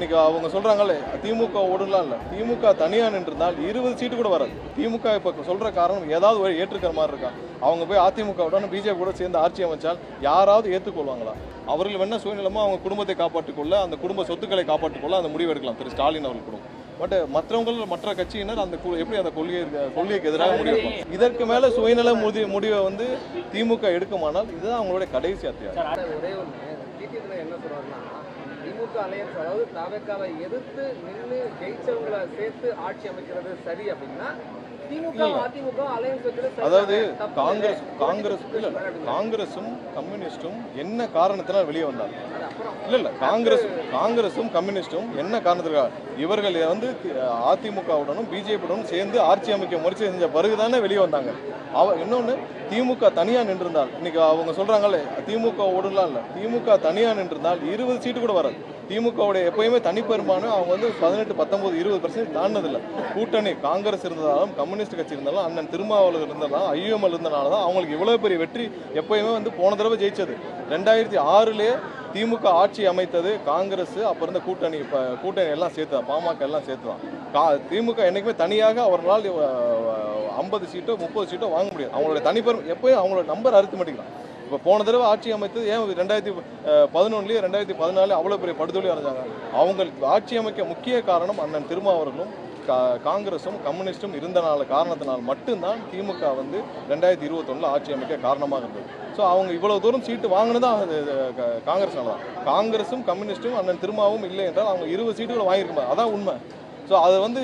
இன்னைக்கு அவங்க சொல்றாங்கல்ல திமுக ஓடலாம் இல்லை, திமுக தனியாக நின்றிருந்தால் 20 சீட்டு கூட வராது. திமுக இப்போ சொல்ற காரணம் ஏதாவது ஒரு ஏற்றுக்கிற மாதிரி இருக்கா? அவங்க போய் அதிமுகவுடன் பிஜேபி கூட சேர்ந்து ஆட்சி அமைச்சால் யாராவது ஏற்றுக்கொள்வாங்களா? அவர்கள் வேணா சுயநலமாக அவங்க குடும்பத்தை காப்பாற்றிக்கொள்ள, அந்த குடும்ப சொத்துக்களை காப்பாற்றிக்கொள்ள அந்த முடிவு எடுக்கலாம் திரு ஸ்டாலின் அவர்கள் கூட. பட் மற்ற கட்சியினர் அந்த எப்படி அந்த கொள்கைக்கு எதிராக முடிவு? இதற்கு மேல சுயநல முடிவை வந்து திமுக எடுக்குமானால் இதுதான் அவங்களுடைய கடைசி அத்தியாயம். என்ன சொல்றாருன்னா, திமுக அலையன்ஸ் அதாவது தாவேக்காவை எதிர்த்து நின்று ஜெயிச்சவங்களை சேர்த்து ஆட்சி அமைக்கிறது சரி அப்படின்னா திமுக அதிமுக அலையன்ஸ் வைக்கிறது, அதாவது காங்கிரஸும் கம்யூனிஸ்டும் என்ன காரணத்தினால் வெளியே வந்தாங்க? இல்ல காங்கிரஸும் கம்யூனிஸ்டும் என்ன காரணத்திற்காக இவர்கள் வந்து அதிமுகவுடனும் பிஜேபியுடனும் சேர்ந்து ஆட்சி அமைக்க முயற்சி செஞ்ச பிறகுதானே வெளியே வந்தாங்க. இன்னொன்று, திமுக தனியாக நின்றிருந்தால், இன்னைக்கு அவங்க சொல்றாங்கல்ல திமுக ஓடலாம் இல்லை, திமுக தனியாக நின்றிருந்தால் 20 சீட்டு கூட வராது. திமுகவுடைய எப்பயுமே தனிப்பெரும்பான்மை அவங்க வந்து 18, 19, 20% தாண்டதில்லை. கூட்டணி காங்கிரஸ் இருந்ததாலும் கம்யூனிஸ்ட் கட்சி இருந்தாலும் அண்ணன் திருமாவளவன் இருந்ததாலும் ஐஎம்எல் இருந்தனால தான் அவங்களுக்கு இவ்வளவு பெரிய வெற்றி எப்பயுமே வந்து போன தடவை ஜெயிச்சது. 2006 திமுக ஆட்சி அமைத்தது காங்கிரஸ், அப்போ இருந்த கூட்டணி எல்லாம் சேர்த்து தான், பாமக எல்லாம் சேர்த்து தான். திமுக என்னைக்குமே தனியாக அவர்களால் 50 சீட்டோ 30 சீட்டோ வாங்க முடியாது. அவங்களுடைய தனிப்பெரும் எப்பயும் அவங்களோட நம்பர் அரித்மெட்டிக் தான். இப்போ போன தடவை ஆட்சி அமைத்தது ஏன் 2011 2014 அவ்வளோ பெரிய படுதொலி அடைஞ்சாங்க? அவங்களுக்கு ஆட்சி அமைக்க முக்கிய காரணம் அண்ணன் திருமாவர்களும் காங்கிரஸும் கம்யூனிஸ்டும் காரணத்தினால் மட்டும்தான் திமுக வந்து 2021 ஆட்சி அமைக்க காரணமாக இருந்தது. ஸோ அவங்க இவ்வளவு தூரம் சீட்டு வாங்கினதான் காங்கிரஸ்னால தான். காங்கிரஸும் கம்யூனிஸ்டும் அண்ணன் திருமாவும் இல்லை என்றால் அவங்க 20 சீட்டுகளை வாங்கியிருக்க, அதான் உண்மை. ஸோ அது வந்து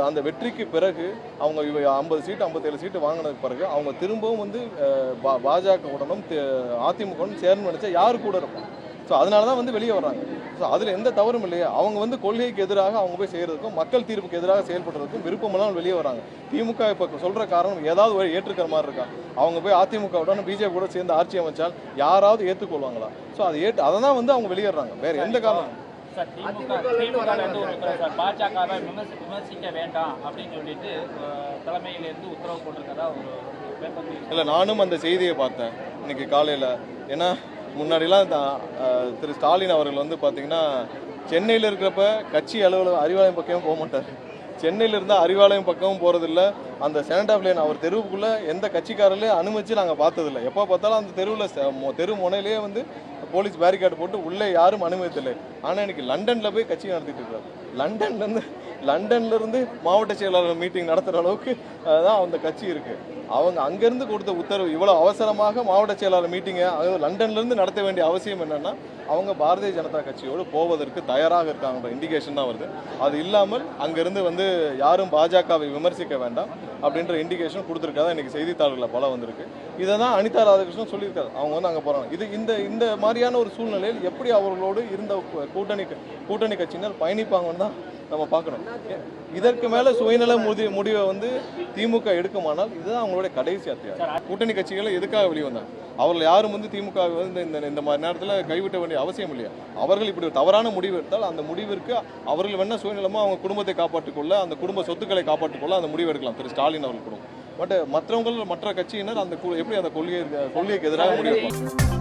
அந்த வெற்றிக்கு பிறகு அவங்க 50 சீட்டு 57 சீட்டு வாங்கினதுக்கு பிறகு அவங்க திரும்பவும் வந்து பாஜகவுடனும் அதிமுகவுடன் சேர்ந்து நினைச்சா யாரு கூட இருக்கும்? ஸோ அதனால தான் வந்து வெளியே வர்றாங்க. ஸோ அதில் எந்த தவறும் இல்லையா? அவங்க வந்து கொள்கைக்கு எதிராக அவங்க போய் செய்கிறதுக்கும் மக்கள் தீர்ப்புக்கு எதிராக செயல்படுறதுக்கும் விருப்பமெல்லாம் வெளியே வராங்க. திமுக இப்போ சொல்கிற காரணம் ஏதாவது ஒரு ஏற்றுக்கிற மாதிரி இருக்கா? அவங்க போய் அதிமுகவுடன் பிஜேபி கூட சேர்ந்து ஆட்சி அமைச்சால் யாராவது ஏற்றுக்கொள்வாங்களா? ஸோ அதை தான் வந்து அவங்க வெளியேறாங்க, வேறு எந்த காரணம்? பாஜகவை விமர்சிக்க வேண்டாம் அப்படின்னு சொல்லிட்டு தலைமையிலிருந்து உத்தரவு போட்டிருக்கதா ஒரு இல்லை, நானும் அந்த செய்தியை பார்த்தேன் இன்னைக்கு காலையில். ஏன்னா முன்னாடிலாம் திரு ஸ்டாலின் அவர்கள் வந்து பார்த்தீங்கன்னா சென்னையில் இருக்கிறப்ப கட்சி அறிவாலயம் பக்கமும் போக மாட்டார். சென்னையில் இருந்தால் அறிவாலயம் பக்கமும் போகிறதில்ல. அந்த செனட் ஆஃப் லைன் அவர் தெருவுக்குள்ளே எந்த கட்சிக்காரர்களையும் அனுமதிச்சு நாங்கள் பார்த்ததில்லை. எப்போ பார்த்தாலும் அந்த தெரு முனையிலேயே வந்து போலீஸ் பேரிகார்டு போட்டு உள்ளே யாரும் அனுமதித்தில்லை. ஆனால் இன்னைக்கு லண்டனில் போய் கட்சி நடத்திட்டு இருக்காரு. லண்டன்லேருந்து மாவட்ட செயலாளர் மீட்டிங் நடத்துகிற அளவுக்கு தான் அந்த கட்சி இருக்குது. அவங்க அங்கேருந்து கொடுத்த உத்தரவு இவ்வளோ அவசரமாக மாவட்ட செயலாளர் மீட்டிங்கை லண்டன்லேருந்து நடத்த வேண்டிய அவசியம் என்னென்னா அவங்க பாரதிய ஜனதா கட்சியோடு போவதற்கு தயாராக இருக்காங்க இண்டிகேஷன் தான் வருது. அது இல்லாமல் அங்கேருந்து வந்து யாரும் பாஜகவை விமர்சிக்க வேண்டாம் அப்படின்ற இண்டிகேஷன் கொடுத்துருக்காதான் இன்றைக்கி செய்தித்தாள்களில் பல வந்திருக்கு. இதை தான் அனிதா ராதாகிருஷ்ணன் சொல்லியிருக்காரு. அவங்க வந்து அங்கே போகிறாங்க. இந்த மாதிரியான ஒரு சூழ்நிலையில் எப்படி அவர்களோடு இருந்த கூட்டணி கட்சியினர் பயணிப்பாங்கன்னு தான் நம்ம பார்க்கணும். இதற்கு மேலே சுயநல முடிவை வந்து திமுக எடுக்குமானால் இதுதான் அவங்களுடைய கடைசி அத்தியாயம். கூட்டணி கட்சிகளை எதுக்காக வெளியே வந்தாங்க? அவர்கள் யாரும் வந்து திமுக வந்து இந்த மாதிரி நேரத்தில் கைவிட்ட வேண்டிய அவசியம் இல்லையா? அவர்கள் இப்படி ஒரு தவறான முடிவு எடுத்தால் அந்த முடிவிற்கு அவர்கள் வேணா சுயநலமாக அவங்க குடும்பத்தை காப்பாற்றிக்கொள்ள, அந்த குடும்ப சொத்துக்களை காப்பாற்றிக்கொள்ள அந்த முடிவு எடுக்கலாம் திரு ஸ்டாலின் அவர்கள் கூட. பட் மற்ற கட்சியினர் எப்படி அந்த கொள்கைக்கு எதிராக முடிவு